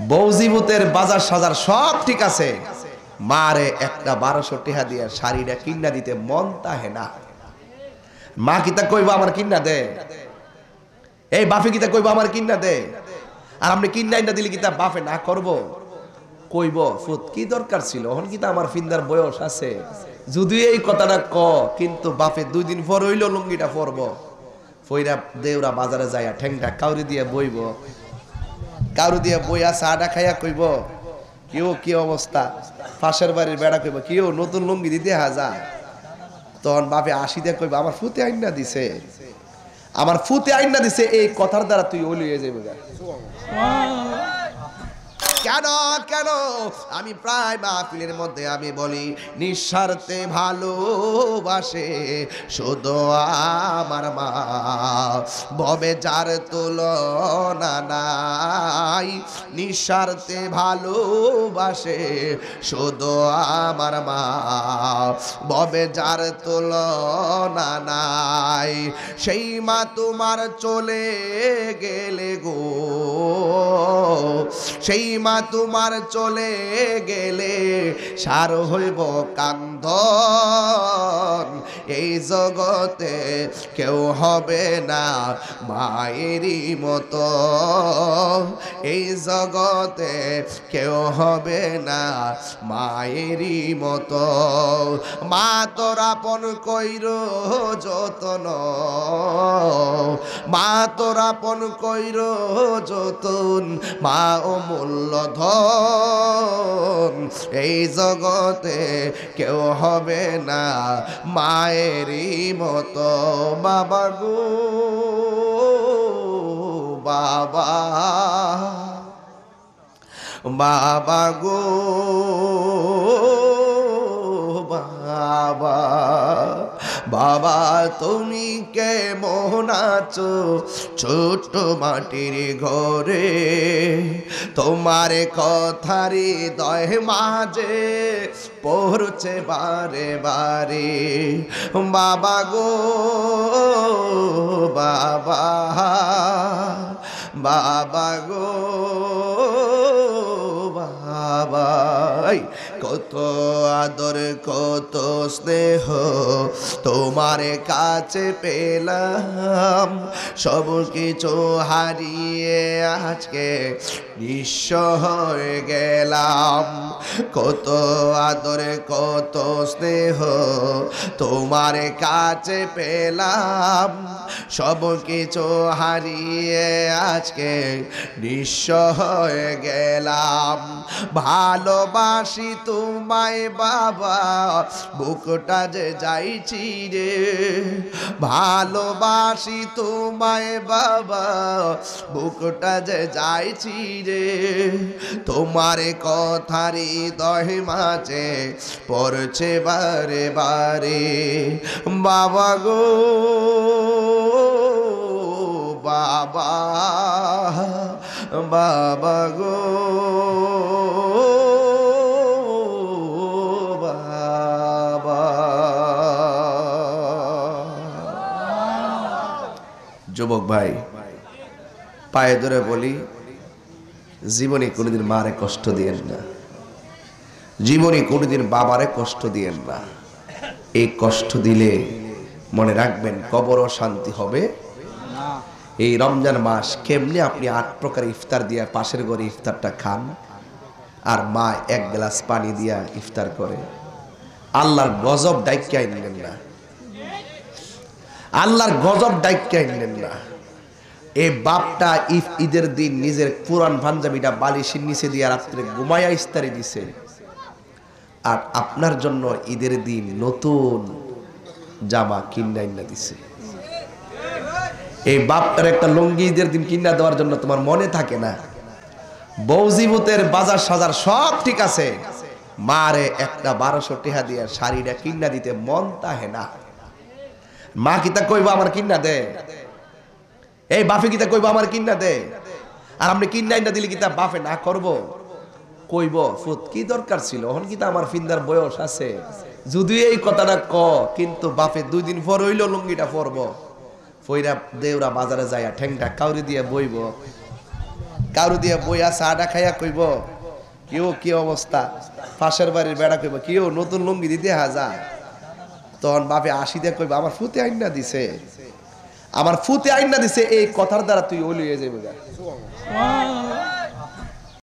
বউজিবুতের বাজার সাজার সব ঠিক আছে, মারে একটা 1200 টাকা দিয়ে শাড়িটা কিনা দিতে মন তাহে না। মা কিতা কইবা আমার কিনা দে, এই বাপে কিতা কইবা আমার কিনা দে, আর আপনি কিনা না দিলে কিতা বাপে না করব কইব ফুত কি দরকার ছিল, এখন কিতা আমার ফিন্দার বয়স আছে, যদি এই কথাটা ক কিন্তু বাপে 2 দিন পর হইল লুঙ্গিটা পরব, ফইরা দেউরা বাজারে যাইয়া ঠেংটা কাউরি দিয়ে বইব, কাউরি দিয়ে বইয়া চাটা খাইয়া কইব কেউ কি অবস্থা, পাশের বাড়ির বেড়া কইব কেউ নতুন লুঙ্গি দিতে হাজা, তখন বাপে আসিতে কইব আমার ফুতে আইনা দিছে, আমার ফুতে আইনা দিছে, এই কথার দ্বারা তুই ওলিয়ে যাবে। কেন কেন আমি প্রায় মাহফিলের মধ্যে আমি বলি নিঃস্বার্থে ভালোবাসে শুধু আমার মা, ববে যার তুলনা নাই, নিঃস্বার্থে ভালোবাসে শুধু আমার মা, ববে যার তুলনা নাই, সেই মা তোমার চলে গেলে গো, সেই মা তোমার চলে গেলে সার হইব কান্দন, এই জগতে কেউ হবে না মায়েরই মতো, এই জগতে কেউ হবে না মায়েরই মতো, মা তোর আপন কইর যতন, মা তোর আপন কইর যতন, মা অমূল্য ধন, এই জগতে কেউ হবে না মায়েরই মতো, বাবা গো বাবা, বাবা গো বাবা, বাবা তুমি কেমন আছো ছোট মাটির ঘরে, তোমার কথারি দয় মাঝে পড়ছে বারে বারে, বাবা গো বাবা, বাবা গো বাবা, কত আদর কত স্নেহ তোমার কাছে পেলাম, সব কিছু হারিয়ে আজকে নিঃস্ব হয়ে গেলাম, কত আদর কত স্নেহ তোমার কাছে পেলাম, সব কিছু হারিয়ে আজকে নিঃস্ব হয়ে গেলাম, ভালোবাসি তোমায় বাবা বুকটা যে যাইছি রে, ভালোবাসি তোমায় বাবা বুকটা যে যাইছি রে, তোমার কথারি দহে মাঝে পড়ছে বারে বারে, বাবা গো বাবা, বাবা গো বাবা। যুবক ভাই পায়ে ধরে বলি জীবনে কোনোদিন মারে কষ্ট দিয়েন না, জীবনে কোনোদিন বাবারে কষ্ট দিয়েন না, এই কষ্ট দিলে মনে রাখবেন কবরও শান্তি হবে। এই রমজান মাস কেমনে আপনি 8 প্রকার ইফতার দিয়া পাশের ঘরে ইফতারটা খান, আর মা 1 গ্লাস পানি দিয়া ইফতার করে, আল্লাহর গজব ডাইক্কা নিলেন না, আল্লাহর গজব ডাইক্কা নিলেন না। এই বাপটা ঈদের দিন নিজের পুরান পাঞ্জাবিটা বালিশের নিচে দিয়া রাত্রে ঘুমায়া ইফতারি দিছে, আর আপনার জন্য ঈদের দিন নতুন জামা কিনা দিছে। এই বাপটার একটা লুঙ্গি ঈদের দিন কিনা দেওয়ার জন্য তোমার মনে থাকে না। বউজিবুতের বাজার সাজার সব ঠিক আছে, মারে একটা 1200 টাকা দিয়ে শাড়িটা কিনা দিতে মন তাহে না। মা কিতা কইবা আমার কিনা দে, এই বাপে কিতা কইবা আমার কিনা দে, আর আপনি কিনা না দিলে কিতা বাপে না করব কইব ফুত কি দরকার ছিল, এখন কিতা আমার ফিন্দার বয়স আছে, যদি এই কথাটা ক কিন্তু বাপে 2 দিন পর হইল লুঙ্গিটা পরব, ফইরা দেউরা বাজারে যাইয়া ঠেংটা কাউরি দিয়ে বইব, কারু দিয়ে বইয়া চাটা খাইয়া কইব কেউ কি অবস্থা, পাশের বাড়ির বেড়া কইব কেউ নতুন লুঙ্গি দিতে হাজার, তখন বাপে আসি দিয়ে কইব আমার ফুতে আইনা দিছে, আমার ফুতে আইনা দিছে, এই কথার দ্বারা তুই ওলি হয়ে যাবে।